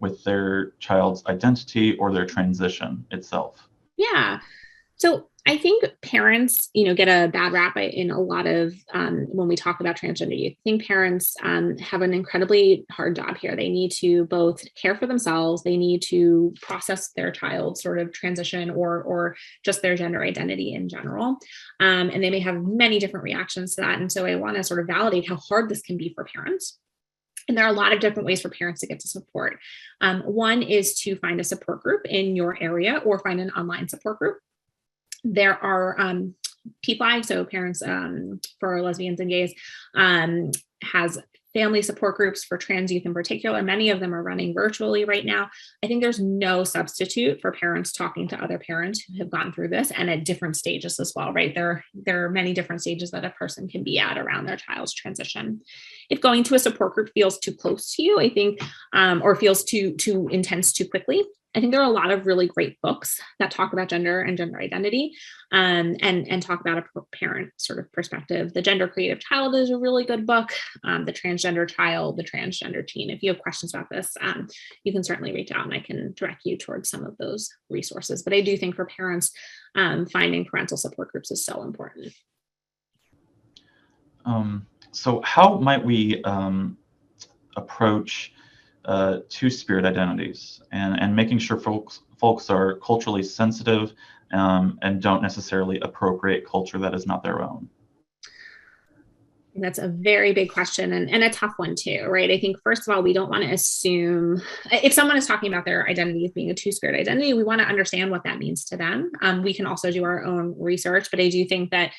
with their child's identity or their transition itself? Yeah. So I think parents, get a bad rap in a lot of, when we talk about transgender youth. I think parents have an incredibly hard job here. They need to both care for themselves, they need to process their child's sort of transition or just their gender identity in general. And they may have many different reactions to that. And so I want to sort of validate how hard this can be for parents. And there are a lot of different ways for parents to get to support. One is to find a support group in your area or find an online support group. There are PFI, so Parents for Lesbians and Gays, has family support groups for trans youth in particular. Many of them are running virtually right now. I think there's no substitute for parents talking to other parents who have gone through this and at different stages as well, right? There are many different stages that a person can be at around their child's transition. If going to a support group feels too close to you, I think, or feels too intense too quickly, I think there are a lot of really great books that talk about gender and gender identity and talk about a parent sort of perspective. The Gender Creative Child is a really good book. The Transgender Child, The Transgender Teen. If you have questions about this, you can certainly reach out and I can direct you towards some of those resources. But I do think for parents, finding parental support groups is so important. So how might we approach two-spirit identities and making sure folks are culturally sensitive and don't necessarily appropriate culture that is not their own? That's a very big question and a tough one too, right? I think first of all, we don't want to assume if someone is talking about their identity as being a two-spirit identity, we want to understand what that means to them. We can also do our own research, but I do think that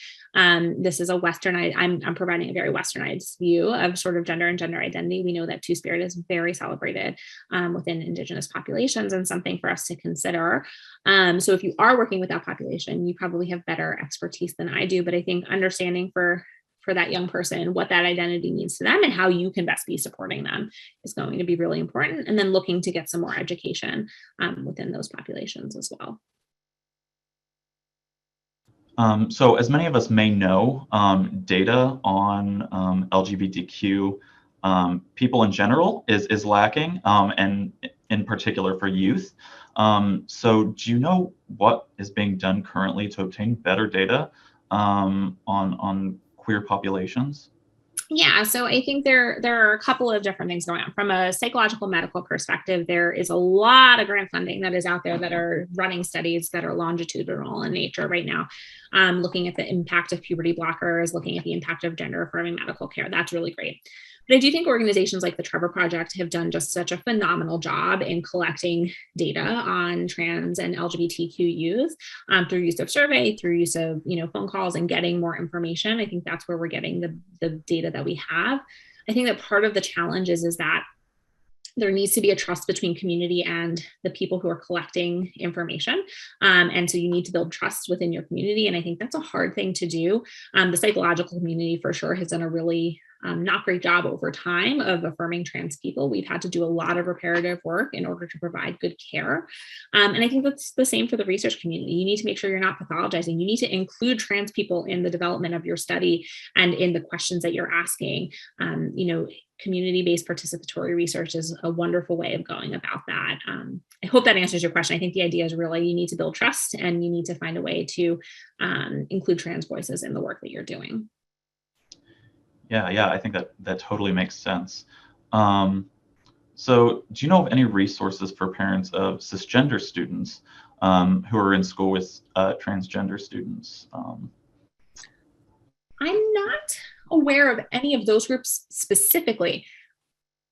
this is a Westernized, I'm providing a very Westernized view of sort of gender and gender identity. We know that two-spirit is very celebrated within Indigenous populations and something for us to consider. So if you are working with that population, you probably have better expertise than I do, but I think understanding for that young person, what that identity means to them and how you can best be supporting them is going to be really important. And then looking to get some more education within those populations as well. So as many of us may know, data on LGBTQ people in general is lacking, and in particular for youth. So do you know what is being done currently to obtain better data on queer populations? Yeah, so I think there are a couple of different things going on. From a psychological medical perspective, there is a lot of grant funding that is out there that are running studies that are longitudinal in nature right now, looking at the impact of puberty blockers, looking at the impact of gender affirming medical care. That's really great. But I do think organizations like the Trevor Project have done just such a phenomenal job in collecting data on trans and LGBTQ youth through use of survey, through use of phone calls and getting more information. I think that's where we're getting the data that we have. I think that part of the challenge is that there needs to be a trust between community and the people who are collecting information. And so you need to build trust within your community. And I think that's a hard thing to do. The psychological community for sure has done a really not great job over time of affirming trans people. We've had to do a lot of reparative work in order to provide good care. And I think that's the same for the research community. You need to make sure you're not pathologizing. You need to include trans people in the development of your study and in the questions that you're asking. Community-based participatory research is a wonderful way of going about that. I hope that answers your question. I think the idea is really you need to build trust and you need to find a way to include trans voices in the work that you're doing. Yeah, I think that totally makes sense. So do you know of any resources for parents of cisgender students who are in school with transgender students? I'm not aware of any of those groups specifically,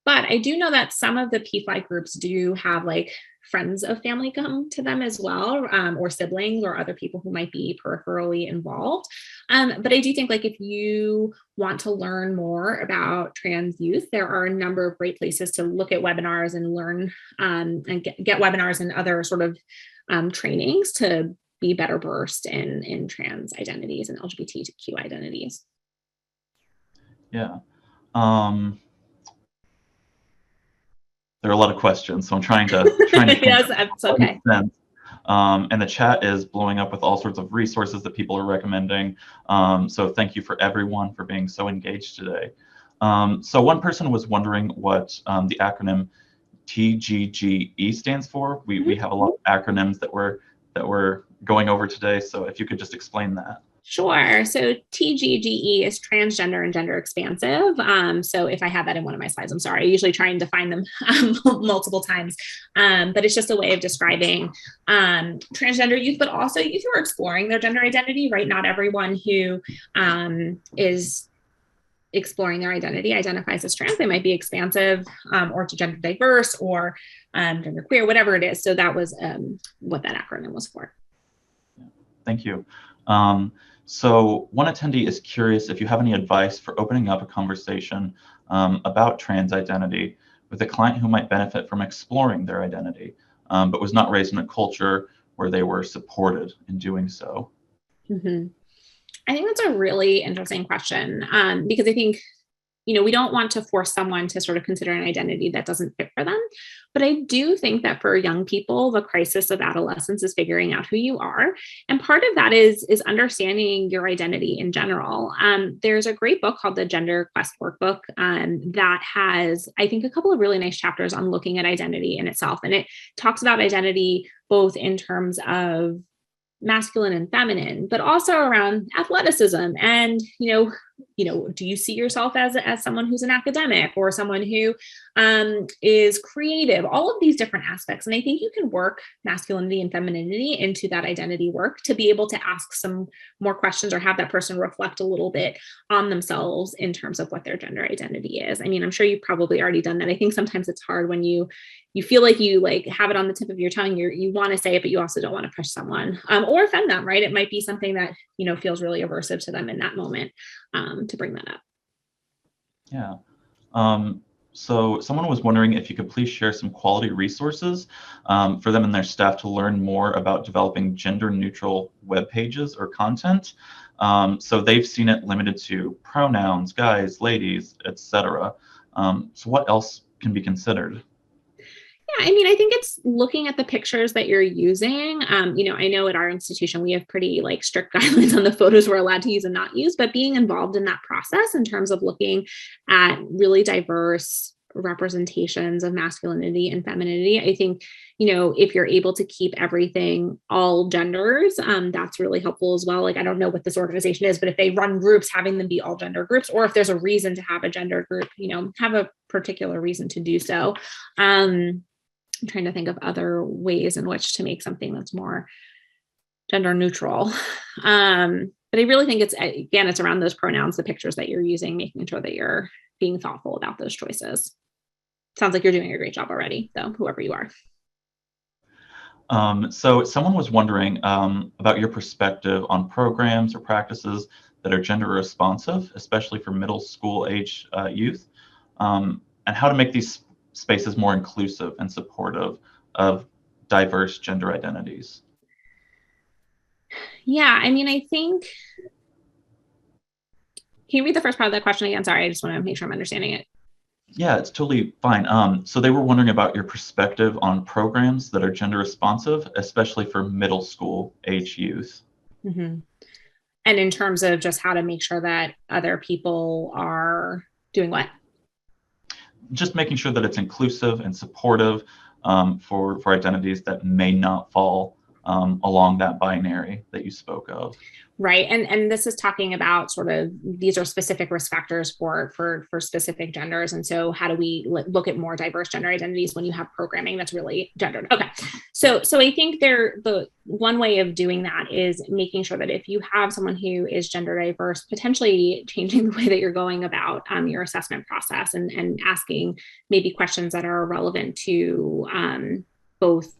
but I do know that some of the PFLAG groups do have like friends of family come to them as well, or siblings or other people who might be peripherally involved. But I do think like if you want to learn more about trans youth, there are a number of great places to look at webinars and learn and get webinars and other sort of trainings to be better versed in trans identities and LGBTQ identities. Yeah. There are a lot of questions, so I'm trying to yes, that's okay. And the chat is blowing up with all sorts of resources that people are recommending. So thank you for everyone for being so engaged today. So one person was wondering what the acronym TGGE stands for. We have a lot of acronyms that we're going over today. So if you could just explain that. Sure. So TGGE is transgender and gender expansive. So if I had that in one of my slides, I'm sorry. I usually try and define them multiple times. But it's just a way of describing transgender youth, but also youth who are exploring their gender identity, right? Not everyone who is exploring their identity identifies as trans. They might be expansive or to gender diverse or gender queer, whatever it is. So that was what that acronym was for. Thank you. So one attendee is curious if you have any advice for opening up a conversation about trans identity with a client who might benefit from exploring their identity, but was not raised in a culture where they were supported in doing so. Mm-hmm. I think that's a really interesting question because I think, we don't want to force someone to sort of consider an identity that doesn't fit for them. But I do think that for young people, the crisis of adolescence is figuring out who you are. And part of that is understanding your identity in general. There's a great book called the Gender Quest Workbook that has, I think, a couple of really nice chapters on looking at identity in itself. And it talks about identity both in terms of masculine and feminine, but also around athleticism and, do you see yourself as someone who's an academic or someone who is creative, all of these different aspects. And I think you can work masculinity and femininity into that identity work to be able to ask some more questions or have that person reflect a little bit on themselves in terms of what their gender identity is. I mean, I'm sure you've probably already done that. I think sometimes it's hard when you feel like you have it on the tip of your tongue, you want to say it, but you also don't want to push someone or offend them, right? It might be something that, feels really aversive to them in that moment to bring that up. Yeah. So someone was wondering if you could please share some quality resources for them and their staff to learn more about developing gender neutral web pages or content. So they've seen it limited to pronouns, guys, ladies, etc. So what else can be considered? Yeah, I mean, I think it's looking at the pictures that you're using. I know at our institution, we have pretty strict guidelines on the photos we're allowed to use and not use, but being involved in that process in terms of looking at really diverse representations of masculinity and femininity, I think, if you're able to keep everything all genders, that's really helpful as well. I don't know what this organization is, but if they run groups, having them be all gender groups, or if there's a reason to have a gender group, have a particular reason to do so. I'm trying to think of other ways in which to make something that's more gender neutral. But I really think it's around those pronouns, the pictures that you're using, making sure that you're being thoughtful about those choices. Sounds like you're doing a great job already, though, whoever you are. So someone was wondering about your perspective on programs or practices that are gender responsive, especially for middle school age youth, and how to make these spaces more inclusive and supportive of diverse gender identities. Yeah, I mean, I think, can you read the first part of that question again? Sorry, I just want to make sure I'm understanding it. Yeah, it's totally fine. So they were wondering about your perspective on programs that are gender responsive, especially for middle school age youth. Mm-hmm. And in terms of just how to make sure that other people are doing what? Just making sure that it's inclusive and supportive for identities that may not fall along that binary that you spoke of. Right. And this is talking about sort of, these are specific risk factors for specific genders. And so how do we look at more diverse gender identities when you have programming that's really gendered? Okay. So I think the one way of doing that is making sure that if you have someone who is gender diverse, potentially changing the way that you're going about your assessment process and asking maybe questions that are relevant to both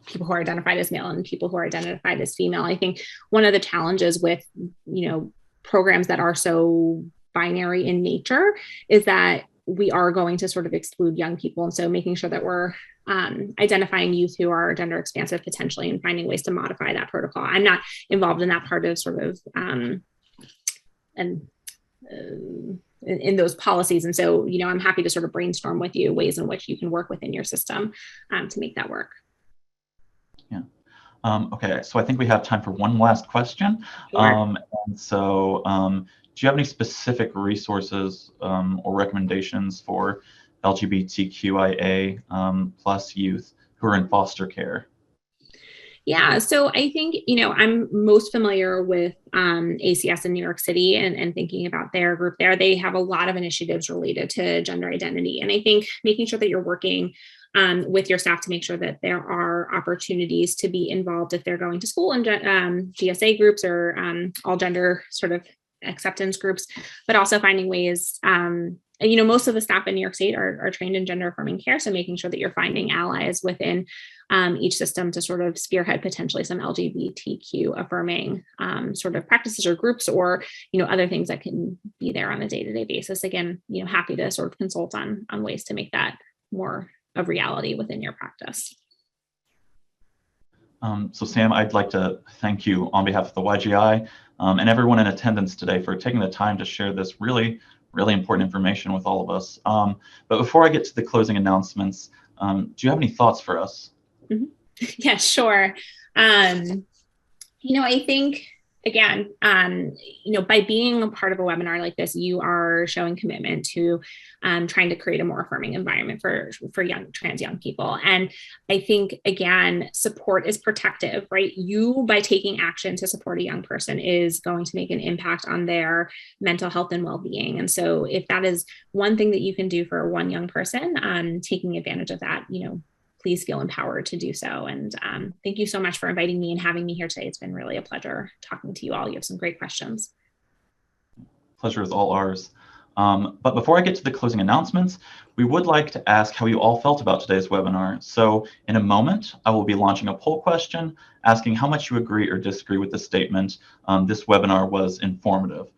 people who are identified as male and people who are identified as female. I think one of the challenges with, programs that are so binary in nature is that we are going to sort of exclude young people. And so making sure that we're identifying youth who are gender expansive potentially and finding ways to modify that protocol. I'm not involved in that part of sort of, in those policies. And so, I'm happy to sort of brainstorm with you ways in which you can work within your system to make that work. Yeah. Okay, so I think we have time for one last question. Sure. And so do you have any specific resources or recommendations for LGBTQIA plus youth who are in foster care? Yeah, so I think, I'm most familiar with ACS in New York City and thinking about their group there. They have a lot of initiatives related to gender identity. And I think making sure that you're working with your staff to make sure that there are opportunities to be involved if they're going to school in GSA groups or all gender sort of acceptance groups, but also finding ways, most of the staff in New York State are trained in gender affirming care. So making sure that you're finding allies within each system to sort of spearhead potentially some LGBTQ affirming sort of practices or groups or, other things that can be there on a day-to-day basis. Again, happy to sort of consult on ways to make that more of reality within your practice. So Sam, I'd like to thank you on behalf of the YGI and everyone in attendance today for taking the time to share this really important information with all of us. But before I get to the closing announcements, do you have any thoughts for us? Mm-hmm. Yeah, sure. I think, again, by being a part of a webinar like this, you are showing commitment to trying to create a more affirming environment for trans young people. And I think, again, support is protective, right? You, by taking action to support a young person, is going to make an impact on their mental health and well-being. And so if that is one thing that you can do for one young person, taking advantage of that, please feel empowered to do so. And thank you so much for inviting me and having me here today. It's been really a pleasure talking to you all. You have some great questions. Pleasure is all ours. But before I get to the closing announcements, we would like to ask how you all felt about today's webinar. So in a moment, I will be launching a poll question asking how much you agree or disagree with the statement, this webinar was informative.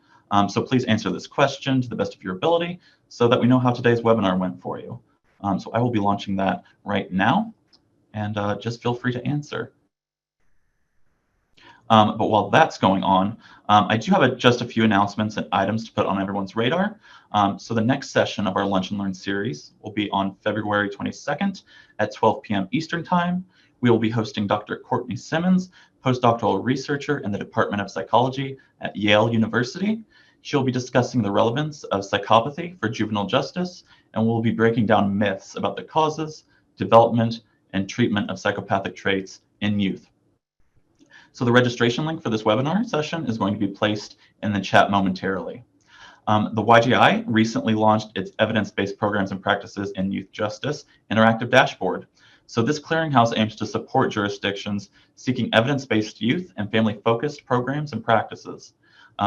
So please answer this question to the best of your ability so that we know how today's webinar went for you. So I will be launching that right now, and just feel free to answer. But while that's going on, I do have just a few announcements and items to put on everyone's radar. So the next session of our Lunch and Learn series will be on February 22nd at 12 p.m. Eastern Time. We will be hosting Dr. Courtney Simmons, postdoctoral researcher in the Department of Psychology at Yale University. She'll be discussing the relevance of psychopathy for juvenile justice, and we'll be breaking down myths about the causes, development, and treatment of psychopathic traits in youth. So the registration link for this webinar session is going to be placed in the chat momentarily. The YGI recently launched its evidence-based programs and practices in youth justice interactive dashboard. So this clearinghouse aims to support jurisdictions seeking evidence-based youth and family-focused programs and practices.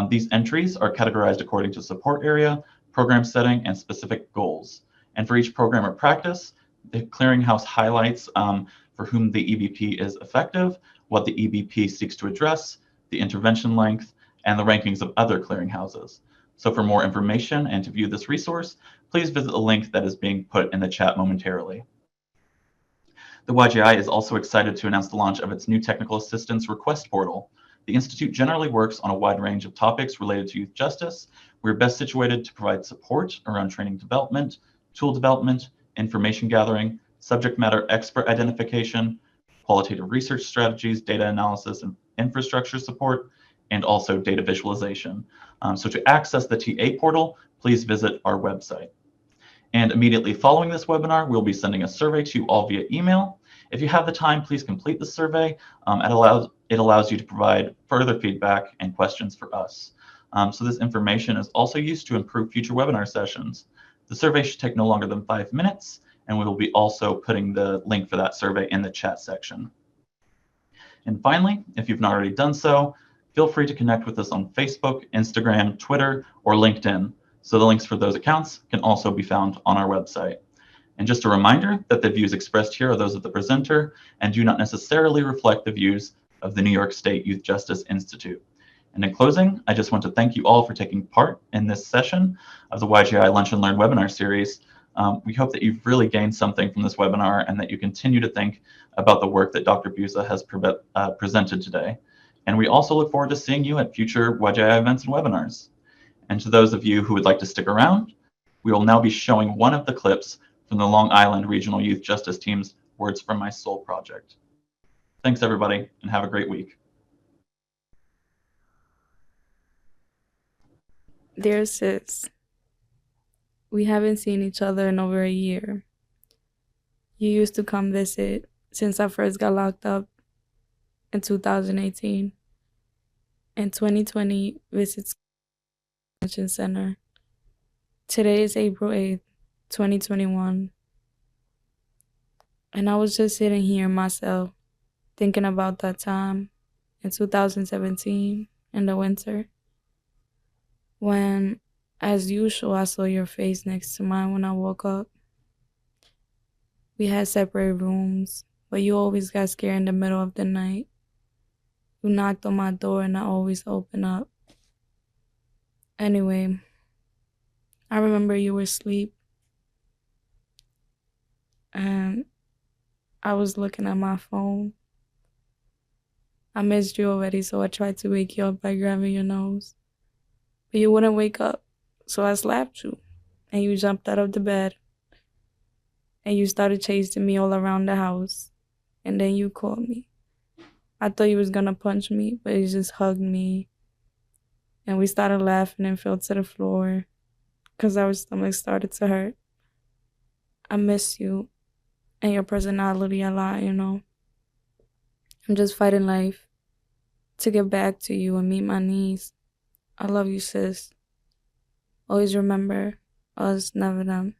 These entries are categorized according to support area, program setting, and specific goals. And for each program or practice, the clearinghouse highlights for whom the EBP is effective, what the EBP seeks to address, the intervention length, and the rankings of other clearinghouses. So for more information and to view this resource, please visit the link that is being put in the chat momentarily. The YGI is also excited to announce the launch of its new technical assistance request portal. The Institute generally works on a wide range of topics related to youth justice. We're best situated to provide support around training development, tool development, information gathering, subject matter expert identification, qualitative research strategies, data analysis, and infrastructure support, and also data visualization. So to access the TA portal, please visit our website. And immediately following this webinar, we'll be sending a survey to you all via email. If you have the time, please complete the survey. It allows you to provide further feedback and questions for us. So this information is also used to improve future webinar sessions. The survey should take no longer than 5 minutes, and we will be also putting the link for that survey in the chat section. And finally, if you've not already done so, feel free to connect with us on Facebook, Instagram, Twitter, or LinkedIn. So the links for those accounts can also be found on our website. And just a reminder that the views expressed here are those of the presenter and do not necessarily reflect the views of the New York State Youth Justice Institute. And in closing, I just want to thank you all for taking part in this session of the YGI Lunch and Learn webinar series. We hope that you've really gained something from this webinar and that you continue to think about the work that Dr. Busa has presented today. And we also look forward to seeing you at future YGI events and webinars. And to those of you who would like to stick around, we will now be showing one of the clips from the Long Island Regional Youth Justice Team's Words from My Soul project. Thanks, everybody, and have a great week. Dear sis, we haven't seen each other in over a year. You used to come visit since I first got locked up in 2018. In 2020, visits Convention Center. Today is April 8th, 2021. And I was just sitting here myself, thinking about that time in 2017 in the winter, when, as usual, I saw your face next to mine when I woke up. We had separate rooms, but you always got scared in the middle of the night. You knocked on my door and I always opened up. Anyway, I remember you were asleep and I was looking at my phone. I missed you already, so I tried to wake you up by grabbing your nose. But you wouldn't wake up, so I slapped you, and you jumped out of the bed, and you started chasing me all around the house, and then you called me. I thought you was gonna punch me, but you just hugged me, and we started laughing and fell to the floor, because our stomachs started to hurt. I miss you, and your personality a lot, you know. I'm just fighting life to get back to you and meet my needs. I love you, sis. Always remember, us, never them.